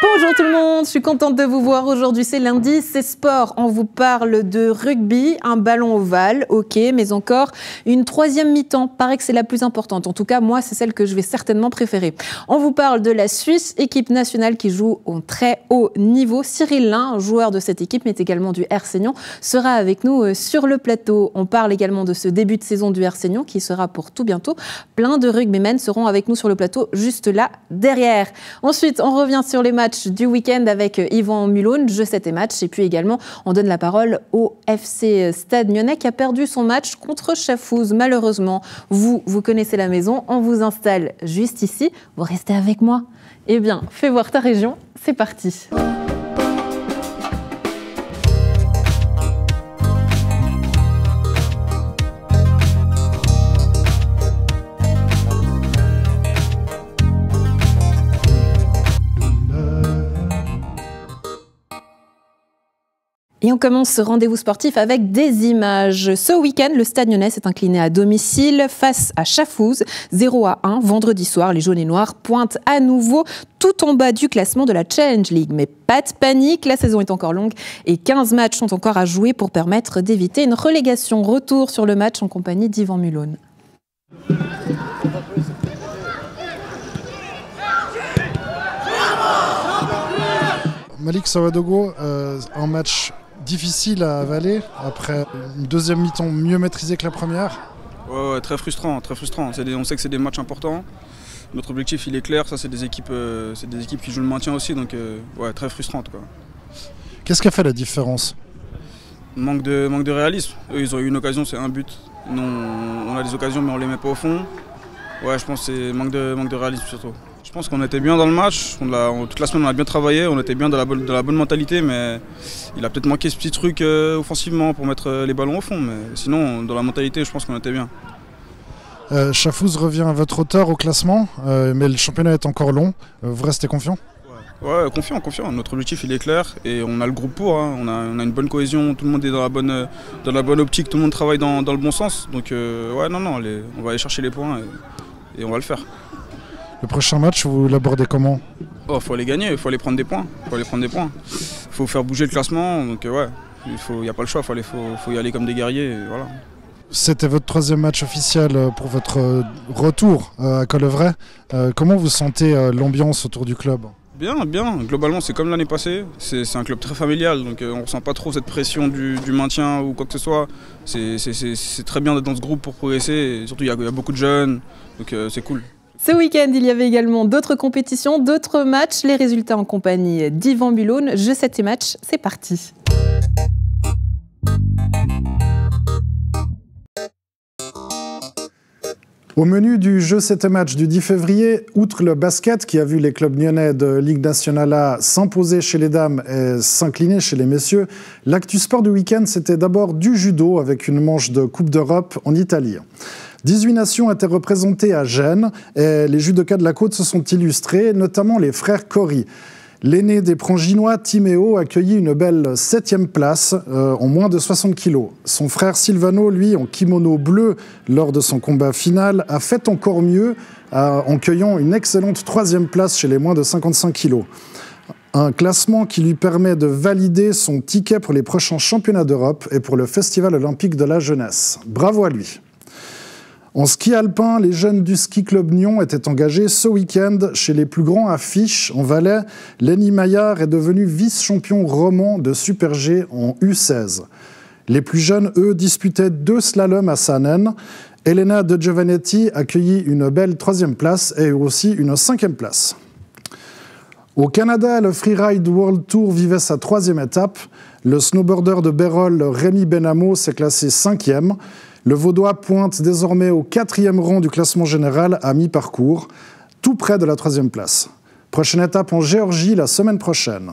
Bonjour tout le monde, je suis contente de vous voir aujourd'hui, c'est lundi, c'est sport. On vous parle de rugby, un ballon ovale, ok, mais encore une troisième mi-temps, paraît que c'est la plus importante. En tout cas, moi, c'est celle que je vais certainement préférer. On vous parle de la Suisse, équipe nationale qui joue au très haut niveau. Cyril Lin, joueur de cette équipe, mais également du RC Nyon, sera avec nous sur le plateau. On parle également de ce début de saison du RC Nyon qui sera pour tout bientôt. Plein de rugbymen seront avec nous sur le plateau, juste là, derrière. Ensuite, on revient sur les matchs du week-end avec Yvan Mulhoun, jeu 7 et match. Et puis également, on donne la parole au FC Stade Lyonnais qui a perdu son match contre Chafouz. Malheureusement, vous connaissez la maison, on vous installe juste ici. Vous restez avec moi. Eh bien, fais voir ta région, c'est parti. Et on commence ce rendez-vous sportif avec des images. Ce week-end, le Stade Lyonnais s'est incliné à domicile face à Chafouz, 0-1. Vendredi soir, les jaunes et noirs pointent à nouveau tout en bas du classement de la Challenge League. Mais pas de panique, la saison est encore longue et 15 matchs sont encore à jouer pour permettre d'éviter une relégation. Retour sur le match en compagnie d'Yvan Mulhoun. Malik Sawadogo, un match difficile à avaler après une deuxième mi-temps mieux maîtrisée que la première. Ouais, très frustrant, très frustrant. On sait que c'est des matchs importants. Notre objectif il est clair, ça c'est des équipes qui jouent le maintien aussi, donc ouais, très frustrant en tout cas. Qu'est-ce qui a fait la différence? Manque de réalisme. Eux ils ont eu une occasion, c'est un but. Nous on a des occasions mais on les met pas au fond. Ouais, je pense que c'est manque de réalisme surtout. Je pense qu'on était bien dans le match, toute la semaine on a bien travaillé, on était bien dans la bonne mentalité, mais il a peut-être manqué ce petit truc offensivement pour mettre les ballons au fond, mais sinon dans la mentalité je pense qu'on était bien. Chafouz revient à votre hauteur au classement, mais le championnat est encore long, vous restez confiant? Ouais, confiant. Notre objectif il est clair et on a le groupe pour, hein. On a une bonne cohésion, tout le monde est dans la bonne optique, tout le monde travaille dans le bon sens, donc ouais non, on va aller chercher les points et on va le faire. Le prochain match, vous l'abordez comment? Faut aller gagner, il faut aller prendre des points. Il faut faire bouger le classement, donc ouais, il n'y a pas le choix, faut y aller comme des guerriers. Et voilà. C'était votre troisième match officiel pour votre retour à Colevray. Comment vous sentez l'ambiance autour du club? Bien. Globalement, c'est comme l'année passée. C'est un club très familial, donc on ne ressent pas trop cette pression du maintien ou quoi que ce soit. C'est très bien d'être dans ce groupe pour progresser. Et surtout, il y a beaucoup de jeunes, donc c'est cool. Ce week-end, il y avait également d'autres compétitions, d'autres matchs. Les résultats en compagnie d'Yvan Mulhoun. Jeu 7 et match, c'est parti. Au menu du jeu 7 et match du 10 février, outre le basket qui a vu les clubs lyonnais de Ligue Nationale A s'imposer chez les dames et s'incliner chez les messieurs, l'actu sport du week-end, c'était d'abord du judo avec une manche de Coupe d'Europe en Italie. 18 nations étaient représentées à Gênes et les judokas de la côte se sont illustrés, notamment les frères Cory. L'aîné des Pranginois, Timéo, accueillit une belle 7e place en moins de 60 kilos. Son frère Silvano, lui, en kimono bleu lors de son combat final, a fait encore mieux en cueillant une excellente 3e place chez les moins de 55 kilos. Un classement qui lui permet de valider son ticket pour les prochains championnats d'Europe et pour le Festival olympique de la jeunesse. Bravo à lui. En ski alpin, les jeunes du Ski Club Nyon étaient engagés ce week-end chez les plus grands à Fiche, en Valais. Lenny Maillard est devenu vice-champion roman de Super G en U16. Les plus jeunes, eux, disputaient 2 slaloms à Saanen. Elena De Giovanetti accueillit une belle 3e place et aussi une 5e place. Au Canada, le Freeride World Tour vivait sa 3e étape. Le snowboarder de Bérol, Rémi Benamo, s'est classé 5e. Le Vaudois pointe désormais au 4e rang du classement général à mi-parcours, tout près de la 3e place. Prochaine étape en Géorgie la semaine prochaine.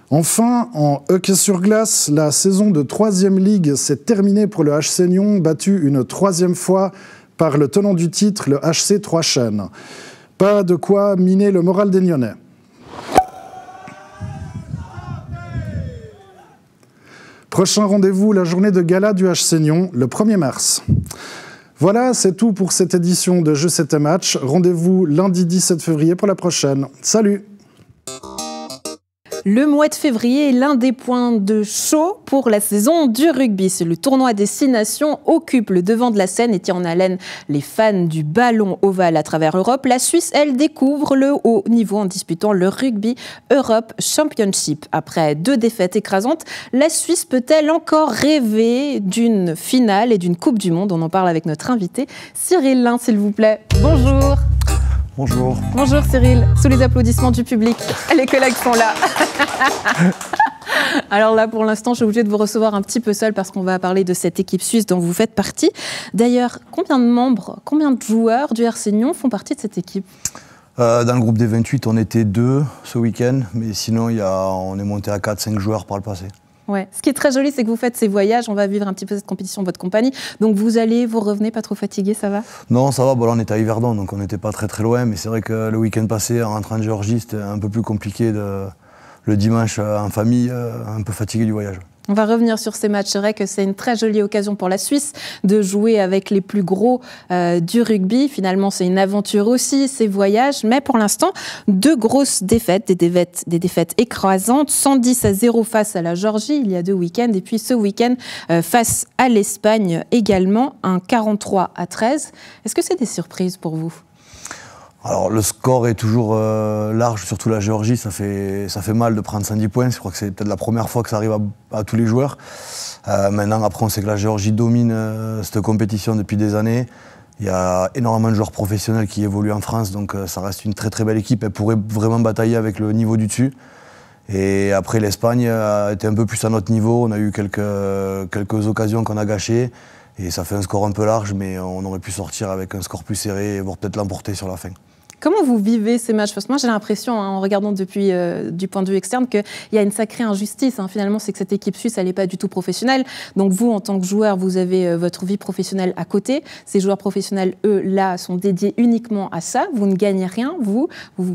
Enfin, en hockey sur glace, la saison de 3e Ligue s'est terminée pour le HC Nyon, battu une 3e fois par le tenant du titre, le HC Trois Chênes. Pas de quoi miner le moral des Nyonnais. Prochain rendez-vous, la journée de gala du HC Nyon, le 1er mars. Voilà, c'est tout pour cette édition de Jeu 7 et match. Rendez-vous lundi 17 février pour la prochaine. Salut! Le mois de février est l'un des points de chaud pour la saison du rugby. C'est le tournoi des 6 nations occupe le devant de la scène et tient en haleine les fans du ballon ovale à travers l'Europe. La Suisse, elle, découvre le haut niveau en disputant le Rugby Europe Championship. Après 2 défaites écrasantes, la Suisse peut-elle encore rêver d'une finale et d'une Coupe du Monde? On en parle avec notre invité Cyril Lin, s'il vous plaît. Bonjour. Bonjour. Bonjour Cyril, sous les applaudissements du public, les collègues sont là. Alors là, pour l'instant, je suis obligée de vous recevoir un petit peu seul parce qu'on va parler de cette équipe suisse dont vous faites partie. D'ailleurs, combien de membres, combien de joueurs du RC Lyon font partie de cette équipe? Dans le groupe des 28, on était 2 ce week-end, mais sinon on est monté à 4-5 joueurs par le passé. Ouais. Ce qui est très joli, c'est que vous faites ces voyages. On va vivre un petit peu cette compétition en votre compagnie. Donc vous allez, vous revenez, pas trop fatigué, ça va? Non, ça va. Bon, là, on était à Yverdon, donc on n'était pas très loin. Mais c'est vrai que le week-end passé, en rentrant de Géorgie, c'était un peu plus compliqué. Le dimanche, en famille, un peu fatigué du voyage. On va revenir sur ces matchs. C'est vrai que c'est une très jolie occasion pour la Suisse de jouer avec les plus gros du rugby. Finalement, c'est une aventure aussi, ces voyages. Mais pour l'instant, 2 grosses défaites, des défaites écrasantes. 110-0 face à la Géorgie il y a 2 week-ends. Et puis ce week-end, face à l'Espagne également, un 43-13. Est-ce que c'est des surprises pour vous? Alors le score est toujours large, surtout la Géorgie, ça fait mal de prendre 110 points, je crois que c'est peut-être la première fois que ça arrive à tous les joueurs. Maintenant, après on sait que la Géorgie domine cette compétition depuis des années. Il y a énormément de joueurs professionnels qui évoluent en France, donc ça reste une très belle équipe, elle pourrait vraiment batailler avec le niveau du dessus. Et après l'Espagne a été un peu plus à notre niveau, on a eu quelques occasions qu'on a gâchées. Et ça fait un score un peu large, mais on aurait pu sortir avec un score plus serré et voire peut-être l'emporter sur la fin. Comment vous vivez ces matchs? Parce que moi, j'ai l'impression, en regardant depuis du point de vue externe, qu'il y a une sacrée injustice. Finalement, c'est que cette équipe suisse, elle n'est pas du tout professionnelle. Donc vous, en tant que joueur, vous avez votre vie professionnelle à côté. Ces joueurs professionnels, eux, là, sont dédiés uniquement à ça. Vous ne gagnez rien, vous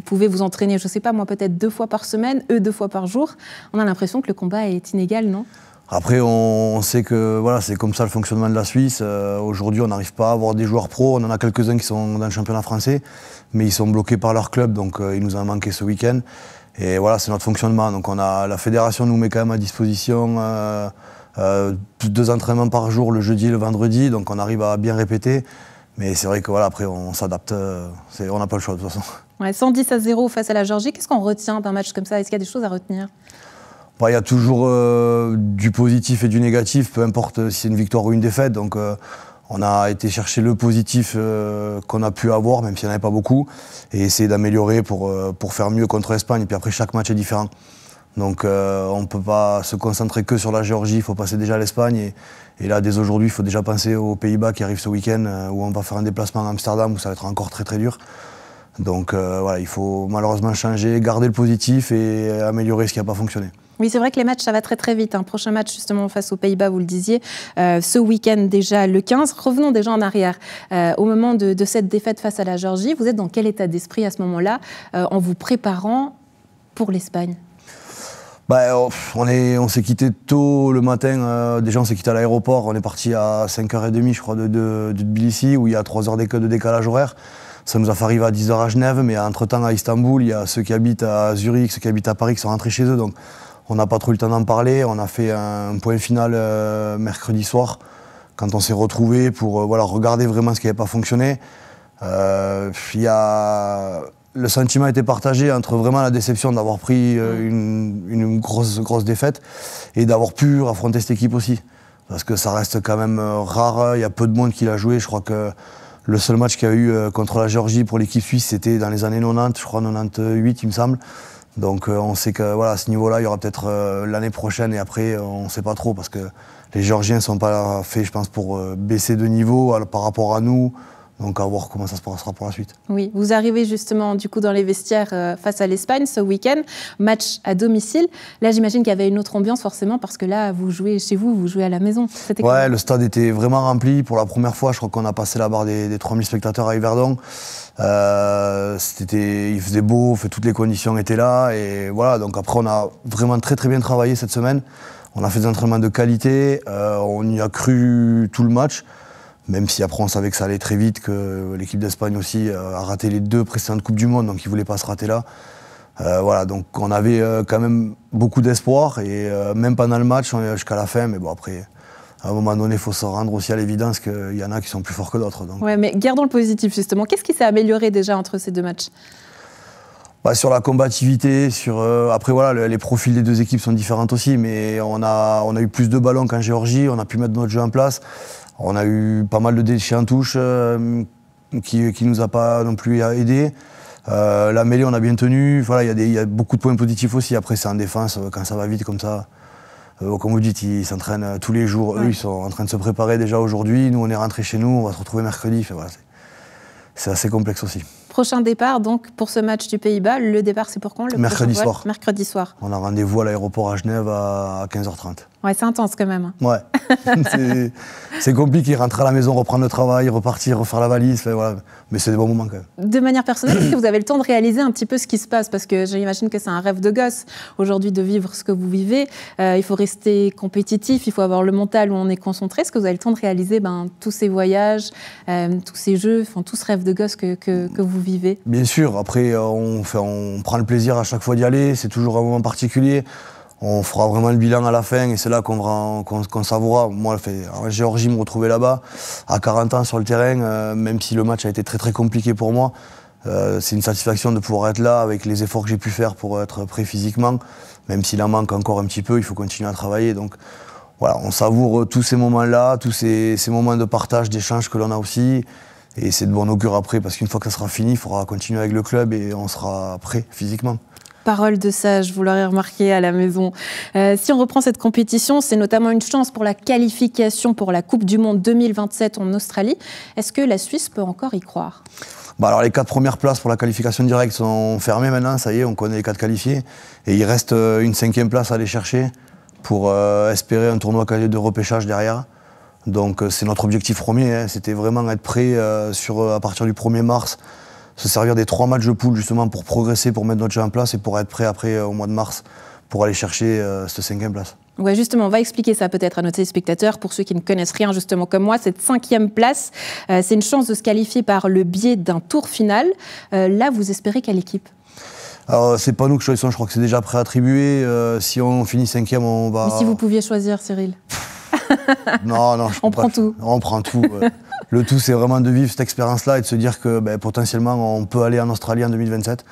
pouvez vous entraîner, je ne sais pas, moi, peut-être 2 fois par semaine, eux 2 fois par jour. On a l'impression que le combat est inégal, non? Après, on sait que voilà, c'est comme ça le fonctionnement de la Suisse. Aujourd'hui, on n'arrive pas à avoir des joueurs pros. On en a quelques-uns qui sont dans le championnat français, mais ils sont bloqués par leur club, donc il nous en a manqué ce week-end. Et voilà, c'est notre fonctionnement. Donc la fédération nous met quand même à disposition 2 entraînements par jour, le jeudi et le vendredi, donc on arrive à bien répéter. Mais c'est vrai que voilà, après, on s'adapte. On n'a pas le choix de toute façon. Ouais, 110-0 face à la Géorgie. Qu'est-ce qu'on retient d'un match comme ça? Est-ce qu'il y a des choses à retenir? Il y a toujours du positif et du négatif, peu importe si c'est une victoire ou une défaite. Donc on a été chercher le positif qu'on a pu avoir, même s'il n'y en avait pas beaucoup, et essayer d'améliorer pour faire mieux contre l'Espagne. Et puis après, chaque match est différent. Donc on ne peut pas se concentrer que sur la Géorgie, il faut passer déjà à l'Espagne. Et là, dès aujourd'hui, il faut déjà penser aux Pays-Bas qui arrivent ce week-end, où on va faire un déplacement à Amsterdam, où ça va être encore très dur. Donc voilà, il faut malheureusement changer, garder le positif et améliorer ce qui n'a pas fonctionné. Oui, c'est vrai que les matchs, ça va très vite. Prochain match, justement, face aux Pays-Bas, vous le disiez, ce week-end déjà, le 15. Revenons déjà en arrière. Au moment de cette défaite face à la Géorgie, vous êtes dans quel état d'esprit à ce moment-là, en vous préparant pour l'Espagne? On s'est quitté tôt le matin. Déjà, on s'est quitté à l'aéroport. On est parti à 5h30, je crois, de Tbilissi, où il y a 3 heures de décalage horaire. Ça nous a fait arriver à 10h à Genève, mais entre-temps, à Istanbul, il y a ceux qui habitent à Zurich, ceux qui habitent à Paris qui sont rentrés chez eux. Donc, on n'a pas trop eu le temps d'en parler. On a fait un point final mercredi soir, quand on s'est retrouvés pour regarder vraiment ce qui n'avait pas fonctionné. Le sentiment était partagé entre vraiment la déception d'avoir pris une grosse défaite et d'avoir pu affronter cette équipe aussi. Parce que ça reste quand même rare, il y a peu de monde qui l'a joué. Je crois que le seul match qu'il y a eu contre la Géorgie pour l'équipe suisse, c'était dans les années 90, je crois 98 il me semble. Donc on sait que à ce niveau-là, il y aura peut-être l'année prochaine et après, on ne sait pas trop parce que les Géorgiens ne sont pas faits, je pense, pour baisser de niveau par rapport à nous. Donc à voir comment ça se passera pour la suite. Oui, vous arrivez justement du coup dans les vestiaires face à l'Espagne ce week-end, match à domicile. Là, j'imagine qu'il y avait une autre ambiance forcément parce que là, vous jouez chez vous, vous jouez à la maison. Ouais, le stade était vraiment rempli pour la première fois. Je crois qu'on a passé la barre des 3000 spectateurs à Yverdon. Il faisait beau, toutes les conditions étaient là et voilà. Donc après, on a vraiment très bien travaillé cette semaine. On a fait des entraînements de qualité, on y a cru tout le match. Même si après on savait que ça allait très vite, que l'équipe d'Espagne aussi a raté les 2 précédentes Coupes du Monde, donc ils ne voulaient pas se rater là. Voilà, donc on avait quand même beaucoup d'espoir et même pendant le match, on est jusqu'à la fin. Mais bon, après, à un moment donné, il faut se rendre aussi à l'évidence qu'il y en a qui sont plus forts que d'autres. Ouais, mais gardons le positif justement. Qu'est-ce qui s'est amélioré déjà entre ces deux matchs? Sur la combativité, après voilà, les profils des deux équipes sont différents aussi, mais on a eu plus de ballons qu'en Géorgie, on a pu mettre notre jeu en place. On a eu pas mal de déchets en touche qui nous a pas non plus aidés. La mêlée, on a bien tenu. Voilà, il y a beaucoup de points positifs aussi. Après, c'est en défense, quand ça va vite comme ça. Comme vous dites, ils s'entraînent tous les jours. Ouais. Eux, ils sont en train de se préparer déjà aujourd'hui. Nous, on est rentrés chez nous, on va se retrouver mercredi. Voilà, c'est assez complexe aussi. Prochain départ, donc, pour ce match du Pays-Bas. Le départ, c'est pour quand? Mercredi soir. Mercredi soir. On a rendez-vous à l'aéroport à Genève à 15h30. Ouais, c'est intense quand même. Ouais, c'est compliqué. Rentrer à la maison, reprendre le travail, repartir, refaire la valise. Voilà. Mais c'est des bons moments quand même. De manière personnelle, est-ce que vous avez le temps de réaliser un petit peu ce qui se passe? Parce que j'imagine que c'est un rêve de gosse aujourd'hui de vivre ce que vous vivez. Il faut rester compétitif, il faut avoir le mental où on est concentré. Est-ce que vous avez le temps de réaliser tous ces voyages, tous ces jeux, tout ce rêve de gosse que vous vivez? Bien sûr. Après, on prend le plaisir à chaque fois d'y aller. C'est toujours un moment particulier. On fera vraiment le bilan à la fin et c'est là qu'on savourera. Moi, en Géorgie, me retrouver là-bas, à 40 ans sur le terrain, même si le match a été très très compliqué pour moi, c'est une satisfaction de pouvoir être là avec les efforts que j'ai pu faire pour être prêt physiquement. Même s'il en manque encore un petit peu, il faut continuer à travailler. Donc voilà, on savoure tous ces moments-là, tous ces moments de partage, d'échange que l'on a aussi. Et c'est de bon augure après, parce qu'une fois que ça sera fini, il faudra continuer avec le club et on sera prêt physiquement. Parole de sage, vous l'aurez remarqué à la maison. Si on reprend cette compétition, c'est notamment une chance pour la qualification pour la Coupe du Monde 2027 en Australie. Est-ce que la Suisse peut encore y croire? Alors les 4 premières places pour la qualification directe sont fermées maintenant, ça y est, on connaît les 4 qualifiés. Et il reste une 5e place à aller chercher pour espérer un tournoi de repêchage derrière. Donc c'est notre objectif premier, c'était vraiment être prêt à partir du 1er mars, se servir des 3 matchs de poule justement pour progresser, pour mettre notre jeu en place et pour être prêt après au mois de mars pour aller chercher cette 5e place. Ouais, justement, on va expliquer ça peut-être à nos téléspectateurs, pour ceux qui ne connaissent rien justement comme moi. Cette 5e place, c'est une chance de se qualifier par le biais d'un tour final. Là, vous espérez quelle équipe? Alors, c'est pas nous qui choisissons, je crois que c'est déjà préattribué. Si on finit 5e, on va... Mais si vous pouviez choisir, Cyril? Non, on prend tout. On prend tout. Le tout, c'est vraiment de vivre cette expérience-là et de se dire que potentiellement, on peut aller en Australie en 2027.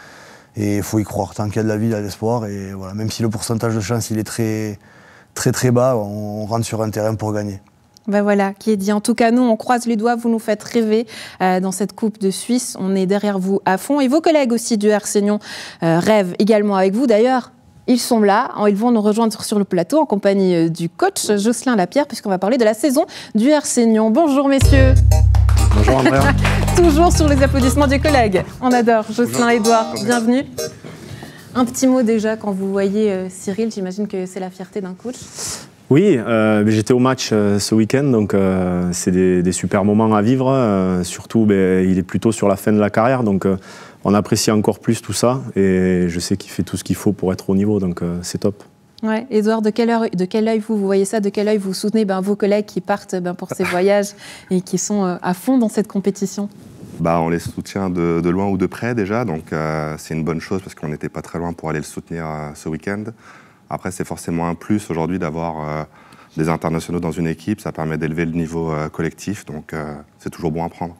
Et il faut y croire. Tant qu'il y a de la vie, il y a de l'espoir. Et voilà, même si le pourcentage de chance il est très, très, très bas, on rentre sur un terrain pour gagner. Ben voilà, qui est dit. En tout cas, nous, on croise les doigts, vous nous faites rêver dans cette Coupe de Suisse. On est derrière vous à fond. Et vos collègues aussi du RC Nyon rêvent également avec vous. D'ailleurs, ils sont là, ils vont nous rejoindre sur le plateau en compagnie du coach Jocelyn Lapierre, puisqu'on va parler de la saison du RC Nyon. Bonjour messieurs. Bonjour Andrea. Toujours sur les applaudissements des collègues. On adore. Jocelyn, Édouard, bienvenue. Un petit mot déjà quand vous voyez Cyril, j'imagine que c'est la fierté d'un coach. Oui, j'étais au match ce week-end, donc c'est des super moments à vivre. Surtout, il est plutôt sur la fin de la carrière, donc on apprécie encore plus tout ça. Et je sais qu'il fait tout ce qu'il faut pour être au niveau, donc c'est top. Ouais, Édouard, de quel œil vous voyez ça? De quel œil vous soutenez vos collègues qui partent pour ces voyages et qui sont à fond dans cette compétition? On les soutient de loin ou de près déjà, donc c'est une bonne chose parce qu'on n'était pas très loin pour aller le soutenir ce week-end. Après, c'est forcément un plus aujourd'hui d'avoir des internationaux dans une équipe, ça permet d'élever le niveau collectif, donc c'est toujours bon à prendre.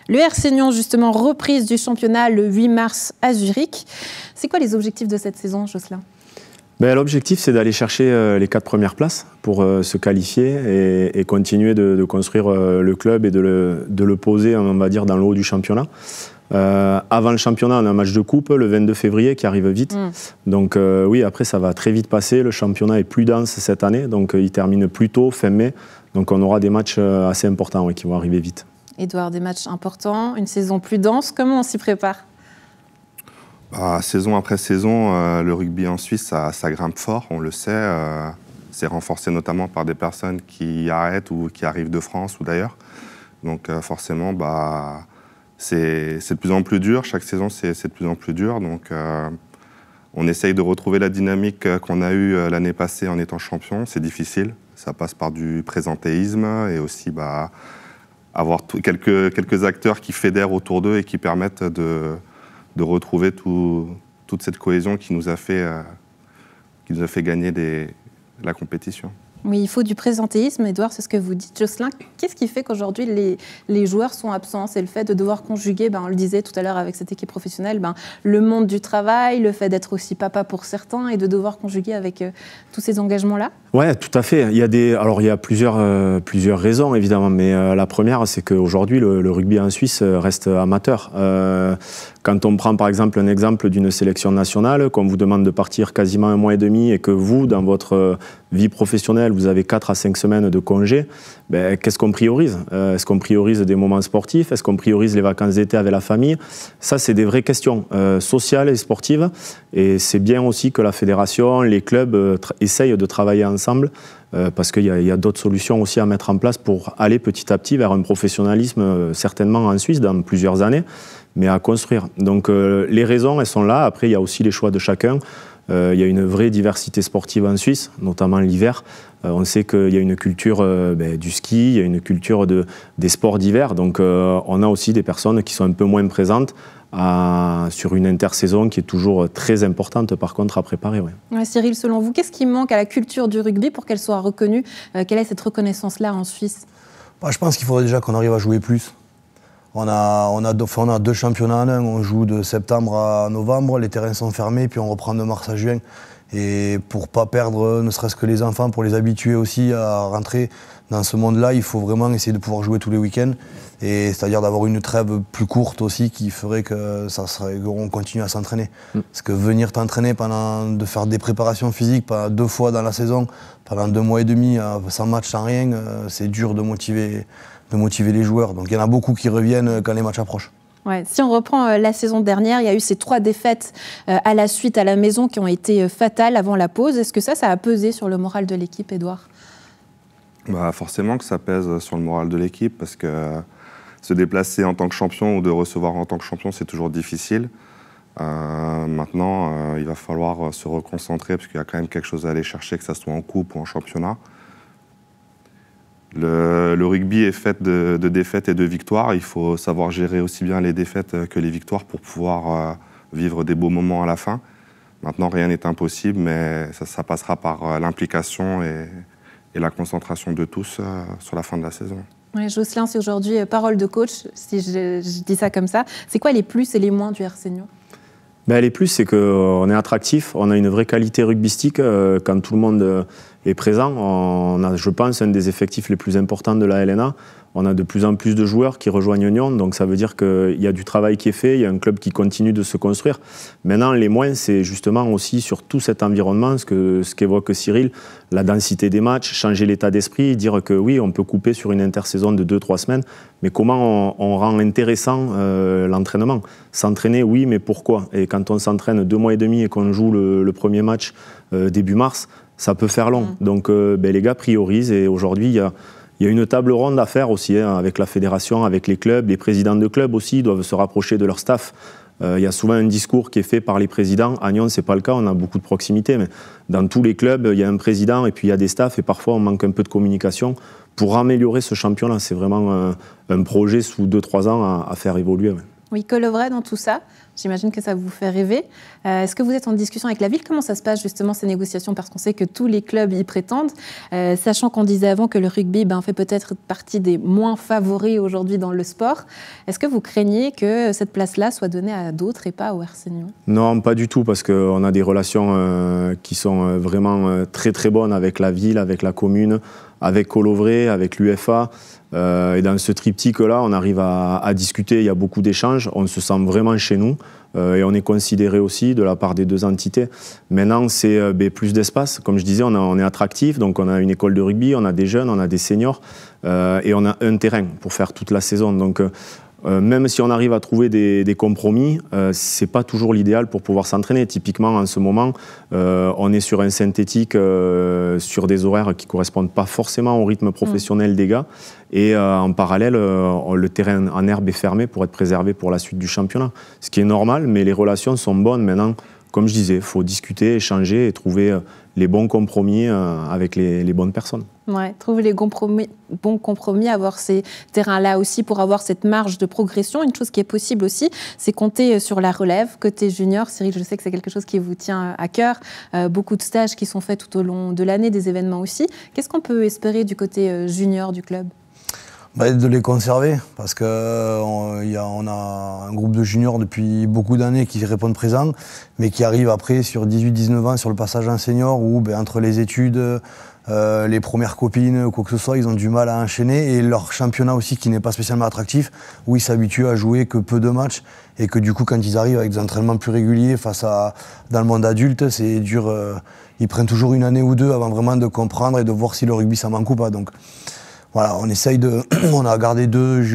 Le RC Nyon, justement, reprise du championnat le 8 mars à Zurich. C'est quoi les objectifs de cette saison, Jocelyn? L'objectif, c'est d'aller chercher les 4 premières places pour se qualifier et continuer de construire le club et de le poser, on va dire, dans le haut du championnat. Avant le championnat, on a un match de coupe le 22 février qui arrive vite. Donc oui, après, ça va très vite passer. Le championnat est plus dense cette année, donc il termine plus tôt, fin mai. Donc on aura des matchs assez importants qui vont arriver vite. Édouard, des matchs importants, une saison plus dense. Comment on s'y prépare? Saison après saison, le rugby en Suisse, ça grimpe fort, on le sait. C'est renforcé notamment par des personnes qui arrêtent ou qui arrivent de France ou d'ailleurs. Donc forcément, c'est de plus en plus dur. Chaque saison, c'est de plus en plus dur. Donc on essaye de retrouver la dynamique qu'on a eue l'année passée en étant champion. C'est difficile. Ça passe par du présentéisme et aussi avoir quelques acteurs qui fédèrent autour d'eux et qui permettent de retrouver tous toute cette cohésion qui nous a fait gagner la compétition. Oui, il faut du présentéisme, Edouard, c'est ce que vous dites. Jocelyn, qu'est-ce qui fait qu'aujourd'hui les joueurs sont absents? C'est le fait de devoir conjuguer, on le disait tout à l'heure avec cette équipe professionnelle, le monde du travail, le fait d'être aussi papa pour certains et de devoir conjuguer avec tous ces engagements-là? Oui, tout à fait. Il y a plusieurs raisons, évidemment, mais la première, c'est qu'aujourd'hui, le rugby en Suisse reste amateur. Quand on prend par exemple un exemple d'une sélection nationale, qu'on vous demande de partir quasiment 1 mois et demi et que vous, dans votre vie professionnelle, vous avez 4 à 5 semaines de congé, qu'est-ce qu'on priorise? Est-ce qu'on priorise des moments sportifs? Est-ce qu'on priorise les vacances d'été avec la famille? Ça, c'est des vraies questions sociales et sportives. Et c'est bien aussi que la fédération, les clubs essayent de travailler ensemble parce qu'il y a d'autres solutions aussi à mettre en place pour aller petit à petit vers un professionnalisme, certainement en Suisse, dans plusieurs années, mais à construire. Donc les raisons, elles sont là. Après, il y a aussi les choix de chacun. Il y a une vraie diversité sportive en Suisse, notamment l'hiver. On sait qu'il y a une culture du ski, il y a une culture des sports d'hiver. Donc on a aussi des personnes qui sont un peu moins présentes sur une intersaison qui est toujours très importante par contre à préparer. Ouais, Cyril, selon vous, qu'est-ce qui manque à la culture du rugby pour qu'elle soit reconnue? Quelle est cette reconnaissance-là en Suisse? Je pense qu'il faudrait déjà qu'on arrive à jouer plus. On a 2 championnats en un, on joue de septembre à novembre, les terrains sont fermés, puis on reprend de mars à juin. Et pour ne pas perdre ne serait-ce que les enfants, pour les habituer aussi à rentrer dans ce monde-là, il faut vraiment essayer de pouvoir jouer tous les week-ends. Et c'est-à-dire d'avoir une trêve plus courte aussi qui ferait qu'on continue à s'entraîner. Parce que venir t'entraîner de faire des préparations physiques 2 fois dans la saison, pendant 2 mois et demi, sans match, sans rien, c'est dur de motiver les joueurs. Donc il y en a beaucoup qui reviennent quand les matchs approchent. Ouais, si on reprend la saison dernière, il y a eu ces 3 défaites à la suite à la maison qui ont été fatales avant la pause. Est-ce que ça a pesé sur le moral de l'équipe, Edouard? Forcément que ça pèse sur le moral de l'équipe parce que se déplacer en tant que champion ou de recevoir en tant que champion, c'est toujours difficile. Maintenant, il va falloir se reconcentrer parce qu'il y a quand même quelque chose à aller chercher, que ça soit en coupe ou en championnat. Le rugby est fait de défaites et de victoires. Il faut savoir gérer aussi bien les défaites que les victoires pour pouvoir vivre des beaux moments à la fin. Maintenant, rien n'est impossible, mais ça passera par l'implication et la concentration de tous sur la fin de la saison. Oui, Jocelyn, c'est aujourd'hui parole de coach, si je dis ça comme ça. C'est quoi les plus et les moins du RC Nyon? Les plus, c'est qu'on est attractif, on a une vraie qualité rugbystique quand tout le monde est présent. On a, je pense, un des effectifs les plus importants de la LNA. On a de plus en plus de joueurs qui rejoignent Nyon, donc ça veut dire qu'il y a du travail qui est fait, il y a un club qui continue de se construire. Maintenant, les moins, c'est justement aussi sur tout cet environnement, ce qu'évoque Cyril, la densité des matchs, changer l'état d'esprit, dire que oui, on peut couper sur une intersaison de 2-3 semaines, mais comment on rend intéressant l'entraînement? S'entraîner, oui, mais pourquoi? Et quand on s'entraîne 2 mois et demi et qu'on joue le premier match début mars, ça peut faire long. Donc les gars priorisent et aujourd'hui, il y a une table ronde à faire aussi avec la fédération, avec les clubs. Les présidents de clubs aussi doivent se rapprocher de leur staff. Il y a souvent un discours qui est fait par les présidents. À Nyon, ce n'est pas le cas, on a beaucoup de proximité. Mais dans tous les clubs, il y a un président et puis il y a des staffs. Et parfois, on manque un peu de communication pour améliorer ce championnat. C'est vraiment un projet sous 2-3 ans à faire évoluer. Oui, que le vrai dans tout ça, j'imagine que ça vous fait rêver. Est-ce que vous êtes en discussion avec la ville? Comment ça se passe justement ces négociations? Parce qu'on sait que tous les clubs y prétendent, sachant qu'on disait avant que le rugby fait peut-être partie des moins favoris aujourd'hui dans le sport. Est-ce que vous craignez que cette place-là soit donnée à d'autres et pas au RC Nyon? Non, pas du tout, parce qu'on a des relations qui sont vraiment très très bonnes avec la ville, avec la commune, avec Colovray, avec l'UFA. Et dans ce triptyque-là, on arrive à discuter, il y a beaucoup d'échanges, on se sent vraiment chez nous et on est considéré aussi de la part des 2 entités. Maintenant, c'est plus d'espace. Comme je disais, on est attractif, donc on a une école de rugby, on a des jeunes, on a des seniors et on a un terrain pour faire toute la saison. Donc, même si on arrive à trouver des compromis, ce n'est pas toujours l'idéal pour pouvoir s'entraîner. Typiquement, en ce moment, on est sur un synthétique, sur des horaires qui ne correspondent pas forcément au rythme professionnel des gars. Et en parallèle, le terrain en herbe est fermé pour être préservé pour la suite du championnat. Ce qui est normal, mais les relations sont bonnes. Maintenant, comme je disais, il faut discuter, échanger et trouver les bons compromis avec les bonnes personnes. Ouais, trouver les bons compromis, avoir ces terrains-là aussi pour avoir cette marge de progression. Une chose qui est possible aussi, c'est compter sur la relève. Côté junior, Cyril, je sais que c'est quelque chose qui vous tient à cœur. Beaucoup de stages qui sont faits tout au long de l'année, des événements aussi. Qu'est-ce qu'on peut espérer du côté junior du club ? De les conserver, parce qu'on a un groupe de juniors depuis beaucoup d'années qui répondent présents, mais qui arrivent après sur 18-19 ans sur le passage en senior où entre les études, les premières copines ou quoi que ce soit, ils ont du mal à enchaîner, et leur championnat aussi qui n'est pas spécialement attractif, où ils s'habituent à jouer que peu de matchs, et que du coup quand ils arrivent avec des entraînements plus réguliers dans le monde adulte, c'est dur, ils prennent toujours une année ou deux avant vraiment de comprendre et de voir si le rugby ça manque ou pas. Donc voilà, on a gardé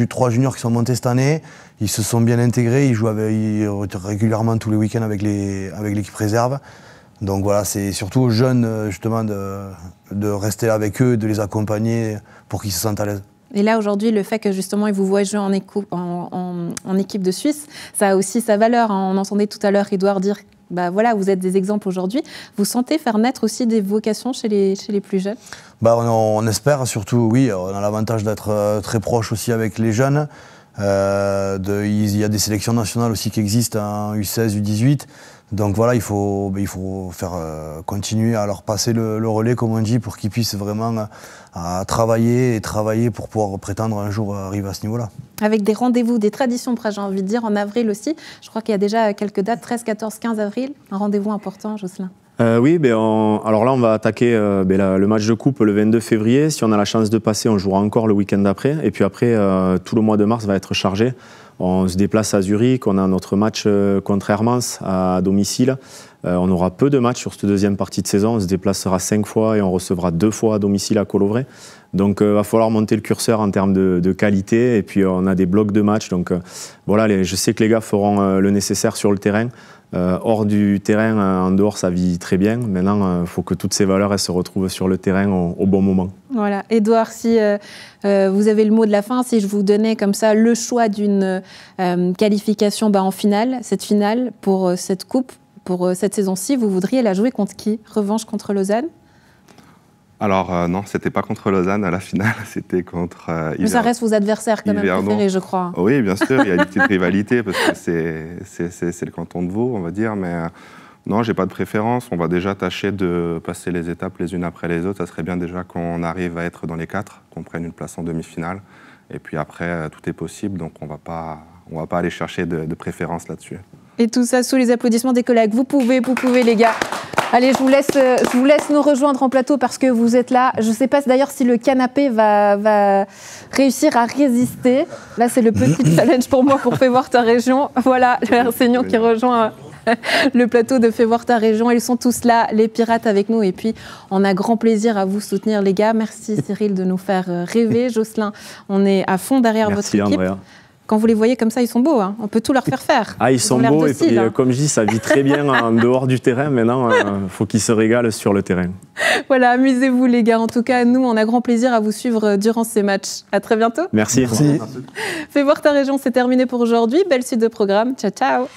3 juniors qui sont montés cette année, ils se sont bien intégrés, ils jouent régulièrement tous les week-ends avec l'équipe réserve. Donc voilà, c'est surtout aux jeunes justement de rester avec eux, de les accompagner pour qu'ils se sentent à l'aise. Et là, aujourd'hui, le fait que justement, ils vous voient jouer en équipe de Suisse, ça a aussi sa valeur. On entendait tout à l'heure Edouard dire, voilà, vous êtes des exemples aujourd'hui. Vous sentez faire naître aussi des vocations chez les plus jeunes ? On espère, surtout, oui, on a l'avantage d'être très proche aussi avec les jeunes. Il y a des sélections nationales aussi qui existent en U16, U18. Donc voilà, il faut faire continuer à leur passer le relais, comme on dit, pour qu'ils puissent vraiment travailler pour pouvoir prétendre un jour arriver à ce niveau-là. Avec des rendez-vous, des traditions, j'ai envie de dire, en avril aussi. Je crois qu'il y a déjà quelques dates, 13, 14, 15 avril. Un rendez-vous important, Jocelyn. Oui, alors là, on va attaquer le match de coupe le 22 février. Si on a la chance de passer, on jouera encore le week-end d'après. Et puis après, tout le mois de mars va être chargé. On se déplace à Zurich, on a notre match contre Hermans à domicile. On aura peu de matchs sur cette deuxième partie de saison. On se déplacera 5 fois et on recevra 2 fois à domicile à Colovray. Donc il va falloir monter le curseur en termes de qualité. Et puis on a des blocs de matchs. Donc voilà, je sais que les gars feront le nécessaire sur le terrain. Hors du terrain, en dehors, ça vit très bien. Maintenant, il faut que toutes ces valeurs elles se retrouvent sur le terrain au bon moment. Voilà. Edouard, si vous avez le mot de la fin, si je vous donnais comme ça le choix d'une qualification en finale, cette finale pour cette coupe, pour cette saison-ci, vous voudriez la jouer contre qui ? Revanche contre Lausanne ? Alors non, c'était pas contre Lausanne à la finale, c'était contre Mais ça reste vos adversaires quand même préférés, je crois. Oui, bien sûr, il y a une petite rivalité parce que c'est le canton de Vaud, on va dire, mais non, j'ai pas de préférence. On va déjà tâcher de passer les étapes les unes après les autres. Ça serait bien déjà qu'on arrive à être dans les 4, qu'on prenne une place en demi-finale. Et puis après, tout est possible, donc on va pas aller chercher de préférence là-dessus. Et tout ça sous les applaudissements des collègues. Vous pouvez les gars. Allez, je vous laisse nous rejoindre en plateau parce que vous êtes là. Je ne sais pas d'ailleurs si le canapé va réussir à résister. Là, c'est le petit challenge pour moi pour Fais voir ta région. Voilà, le enseignant qui rejoint le plateau de Fais voir ta région. Ils sont tous là, les pirates avec nous. Et puis, on a grand plaisir à vous soutenir, les gars. Merci Cyril de nous faire rêver. Jocelyn, on est à fond derrière votre équipe. Andrea. Quand vous les voyez comme ça, ils sont beaux. Hein. On peut tout leur faire faire. Ah, ils sont beaux. Et puis, comme je dis, ça vit très bien en dehors du terrain. Maintenant, il faut qu'ils se régalent sur le terrain. Voilà, amusez-vous, les gars. En tout cas, nous, on a grand plaisir à vous suivre durant ces matchs. À très bientôt. Merci. Merci. Fais voir ta région, c'est terminé pour aujourd'hui. Belle suite de programme. Ciao, ciao.